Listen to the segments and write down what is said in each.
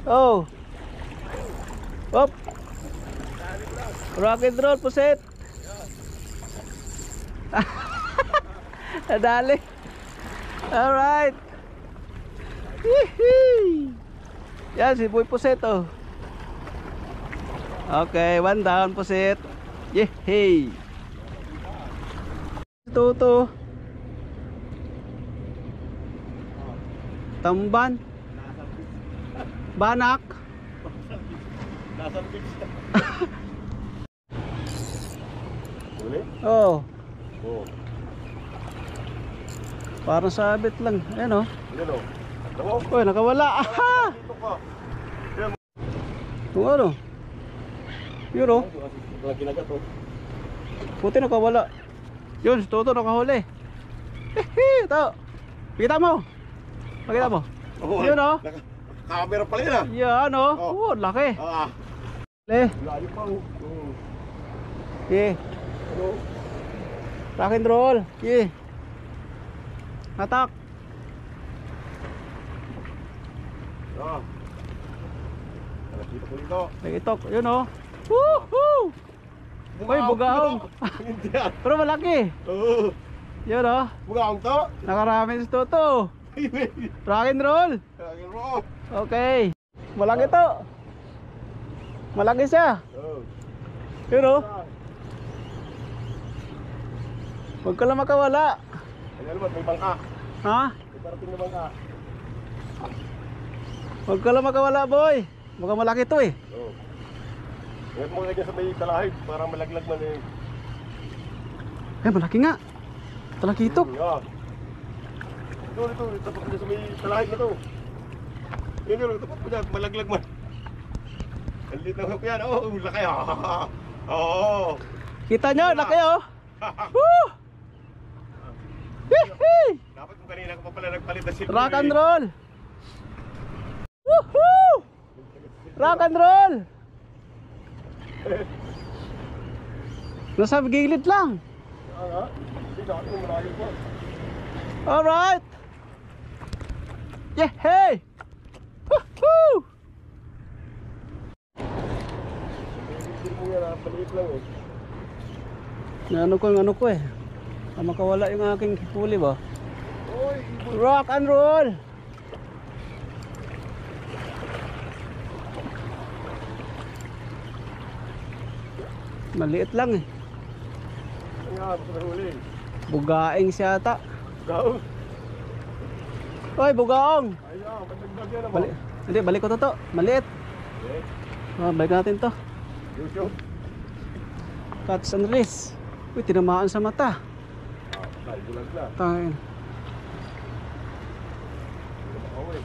Oh. Hop. Rock and roll, puset. Nadali. Alright. Hihi. Yan si Boy Puset oh. Okay, one down Puset. Yehey. Ito. Tamban. Banak. Nasa beach. Uli? Oh. Oo. Parang sabit lang. Ayan oh. Ayan o. Ako? Uy, nakawala. Aha! Dito ka. Kung ano? Yun oh. Wala kinagat o. Puti nakawala. Yun, si Toto nakahuli. Hehe, ito. Kita mo. Pakita mo. Yun oh. Camera pala yun ah. Yan oh. Oh, laki. Le. Layo pa o. Yeah. Ano? Rock and roll. Yeah. Atak. Nakikita ko dito. Itok. Yun oh. Woohoo! Uy, bugaong. Hindi ah. Pero malaki. Oo. Yun oh. Bugaong to. Nakarami si Toto. Rock and roll. Kaya ro. Okay. Malaki to. Malaki siya. Oo. Yun oh. Huwag ka lang makawala. Ano naman, may bangka. Ha? May parating na bangka. Huwag ka lang makawala boy. Baka malaki to eh. Oo. Ingat mo lagyan sa may talahib para malaglag man eh. Eh malaki nga. Malaki ito. Ito, tapak niya sa may talahib na to. Yun, tapak mo niya, malaglag man. Ang lit ng hook yan, oh, laki ah. Oo. Kita nyo, laki oh. Woo! Hihi! Dapat kung kanina ko pa pala nagpalit na silver. Rock and roll. Woohoo! Rock and roll. Nasa gilid lang. Hindi sa akin, malayo pa. Alright. Yeah, hey. Woohoo! Hindi mo yan, paliit lang eh. Ano ko eh. Makawala yung aking huli ba? Oy, Rock and roll. Maliit lang eh. ang nga, basta nahuli. Bugaing siya ata. Gaw. Oy, bugaong. Ayaw, matagdag yan ako. Hindi, balik ko to. Maliit. Balik natin to. YouTube. Catch and release. Uy, tinamaan sa mata. Ay, bulag na. Tain. Makawin.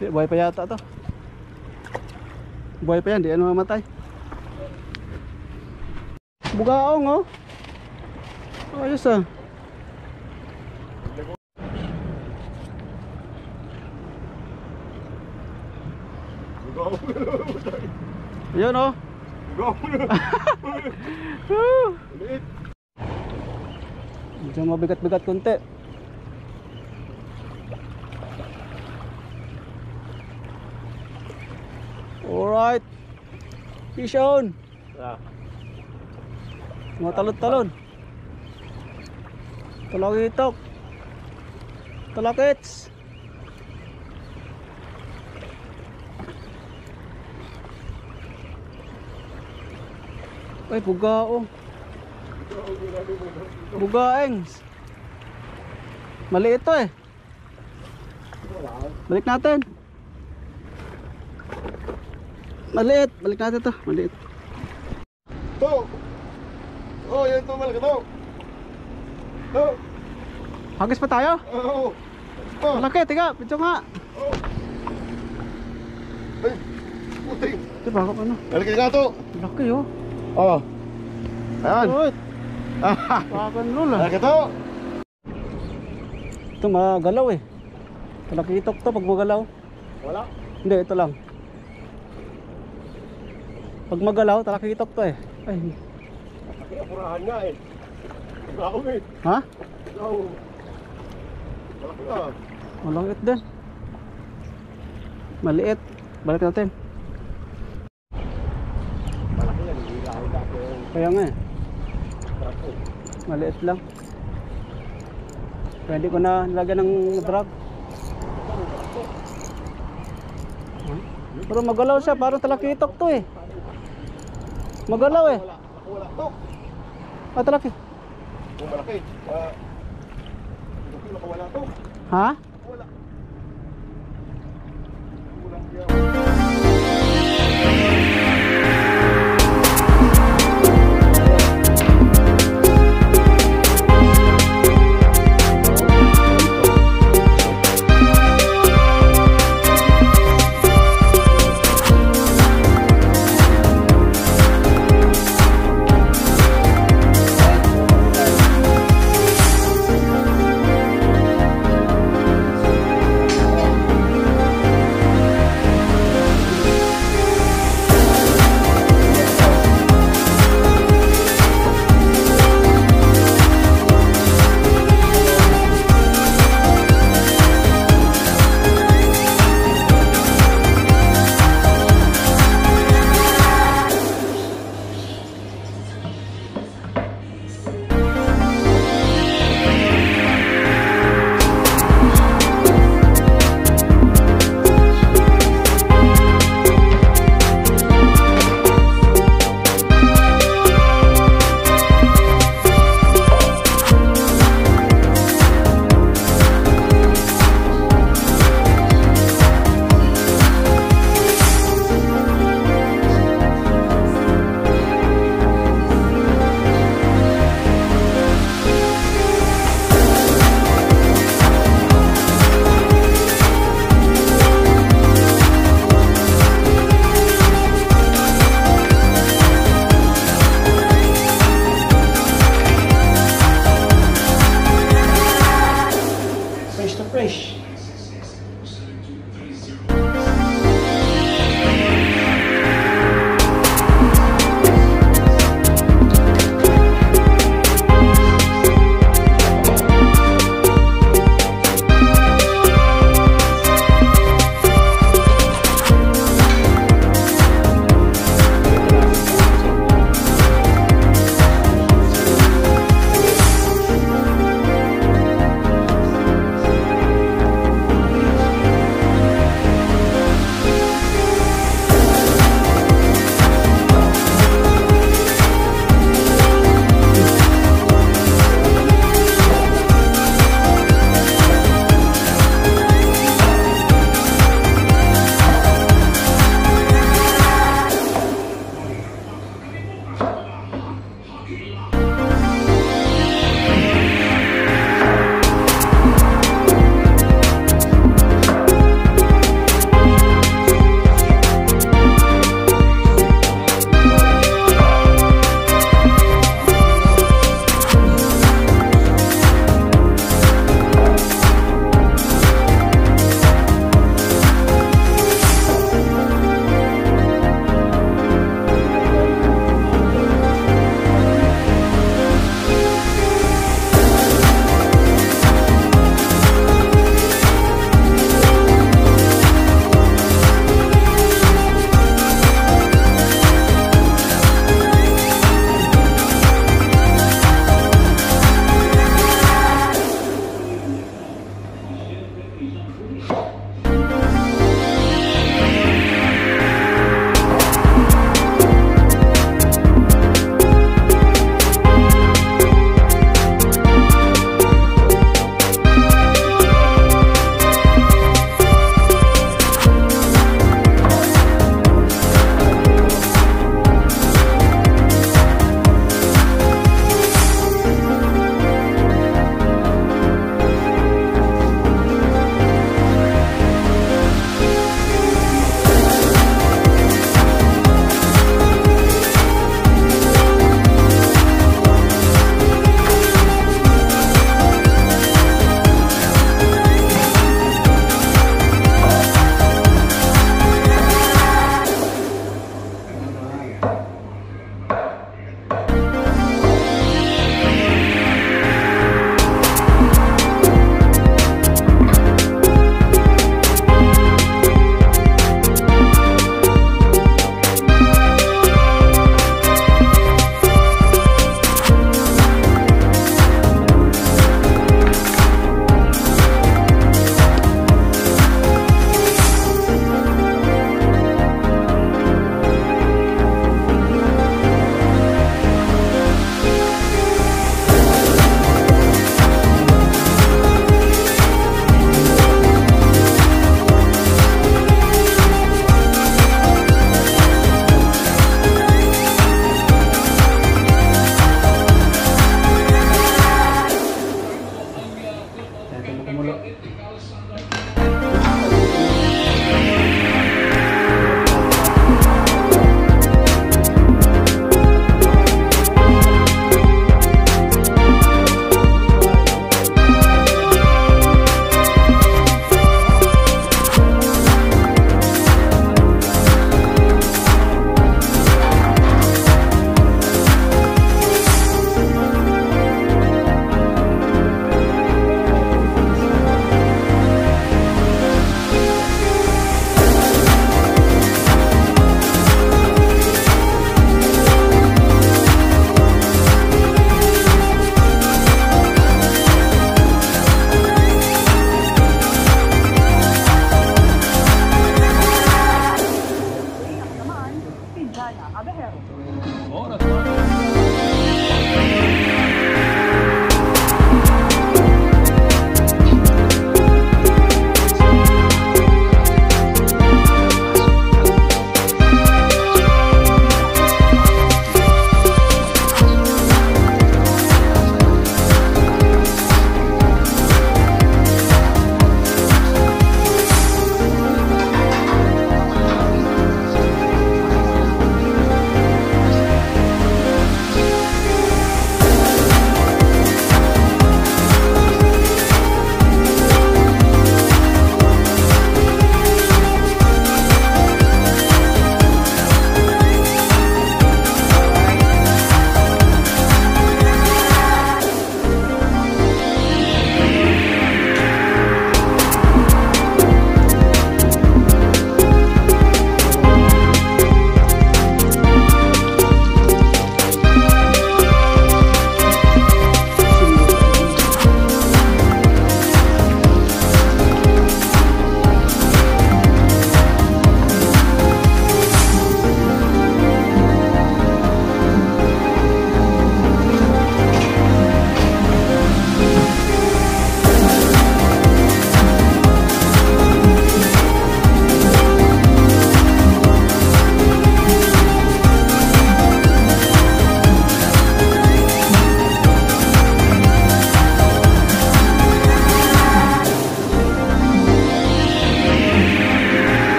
Buhay pa yata to. Buhay pa yan, di ano mamatay. Bugaong oh. Ayos ah. Yun oh. Ulit. Medyo mabigat-bigat konti. Alright. Fish on. Mga talon-talon. Talakitok. Talakits. Ay, bugao. Bugaengs. Maliit to eh. Balik natin. Maliit. Balik natin to. Maliit. To. Oh, yan to, malaki to. To. Hagis pa tayo? Oh. Oh. Malaki, tiga. Pidyo nga. Oh. Ay. Puting. Ito ba ako ano? Malaki nga to. Malaki oh. Oh. Ayan. Alright. Bakan lula. Malaki to. Ito magalaw eh. Talakitok to pag magalaw. Wala. Hindi, ito lang. Pag magalaw, talakitok to eh. Ay. Kaya purahan nga eh. Ikaw eh. Ha? Ikaw. Malaki na. Walang it din. Maliit. Balik natin. Malaki yan. Hindi lang ako. Kaya nga eh. Trapo. Maliit lang. Pwede ko na nilagyan ng drag. Pero magalaw siya, parang talakitok to eh. Magalaw eh. Wala to. Ah, talaki. Kung malaki. Wala to. Ha? Wala. Kulang kaya.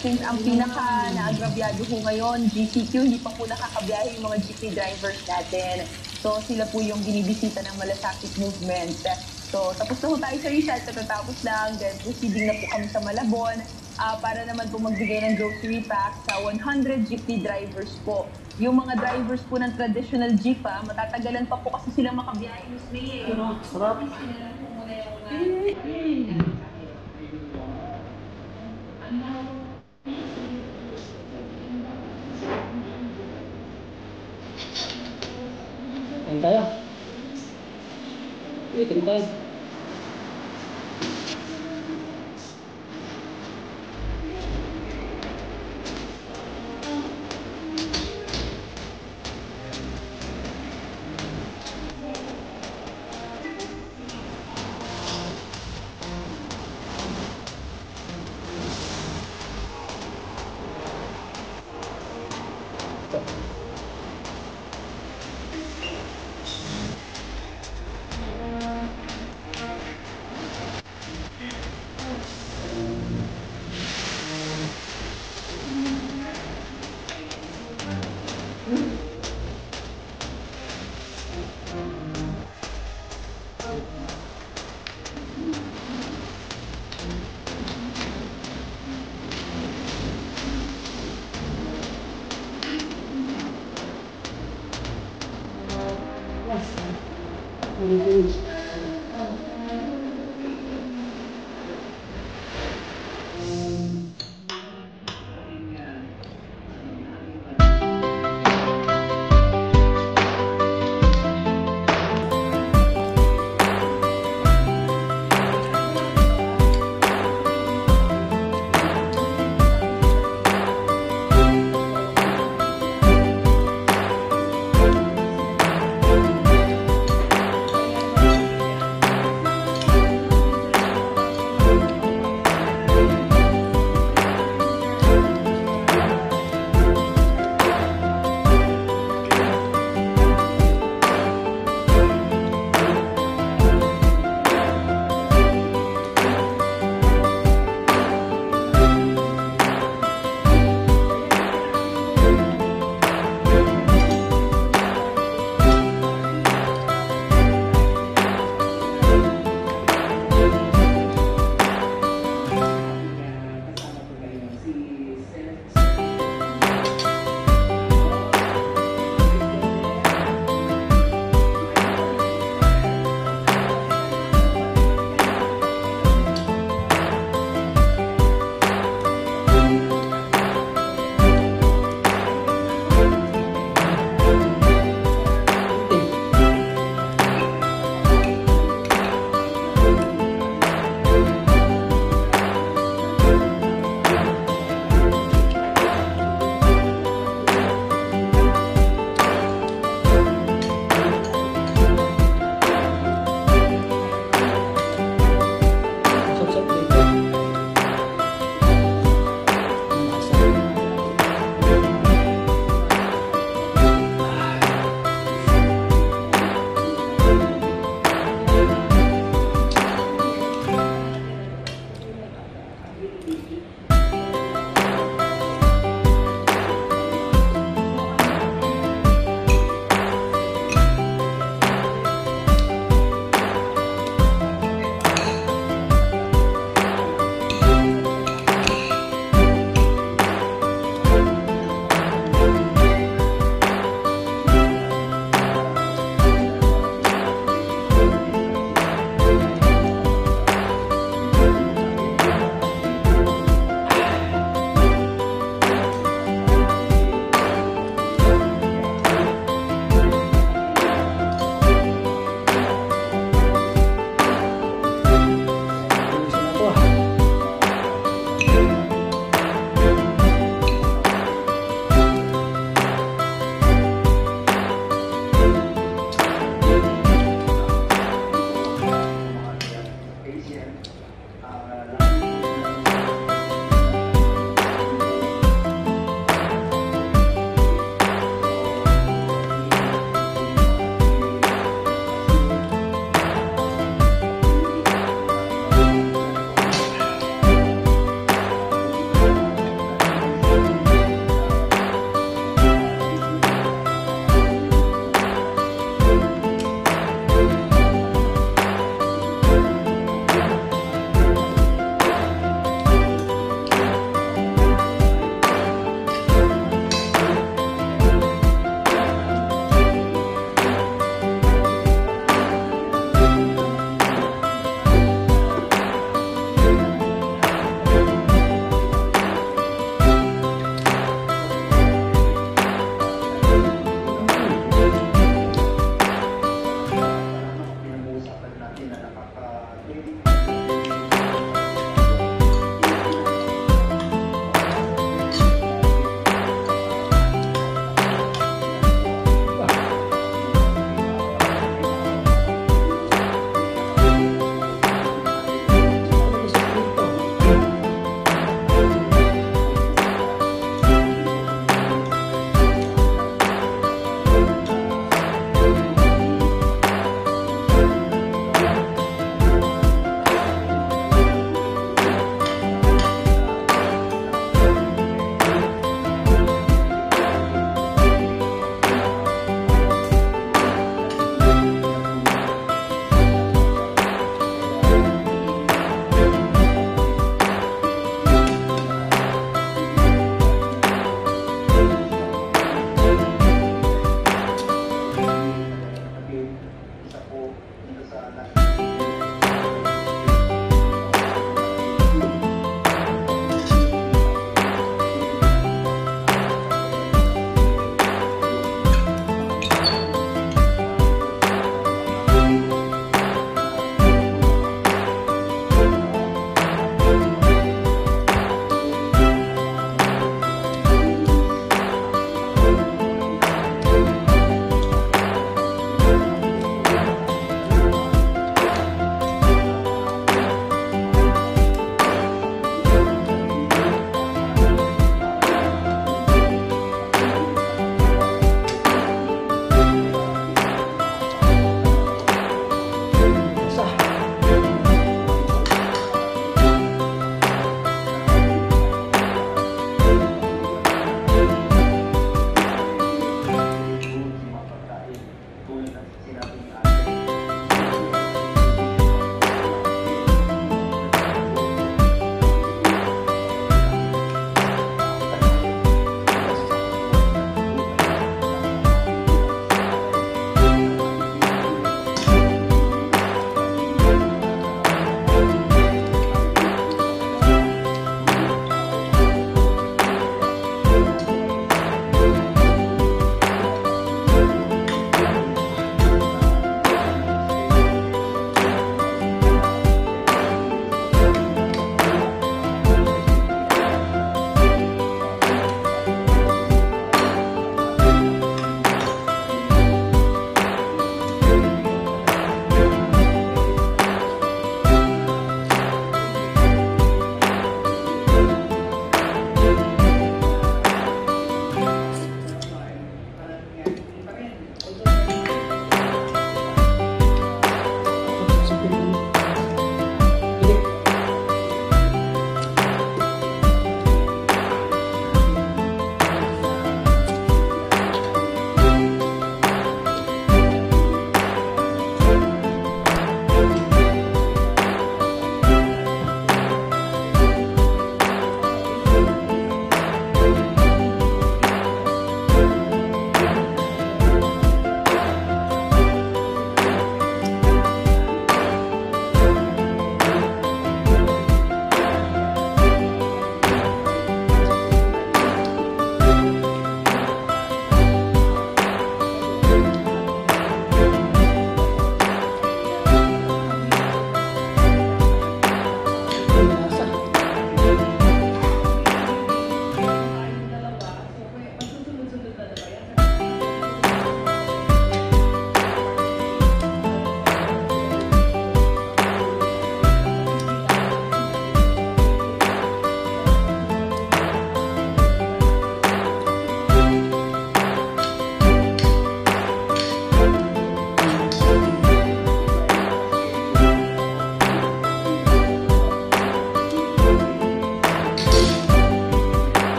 since ang pinaka naagrabyado po ngayon, GCQ, hindi pa po nakakabiyahe yung mga jeepney drivers natin. So sila po yung binibisita ng Malasakit Movement. So tapos na po tayo sa Rizal, katatapos lang, then proceeding na po kami sa Malabon para naman po magbigay ng grocery pack sa 100 jeepney drivers po. Yung mga drivers po ng traditional jeep, matatagalan pa po kasi silang makabiyahe, Miss May. Sarap. Kain tayo. Kain tayo. Yes.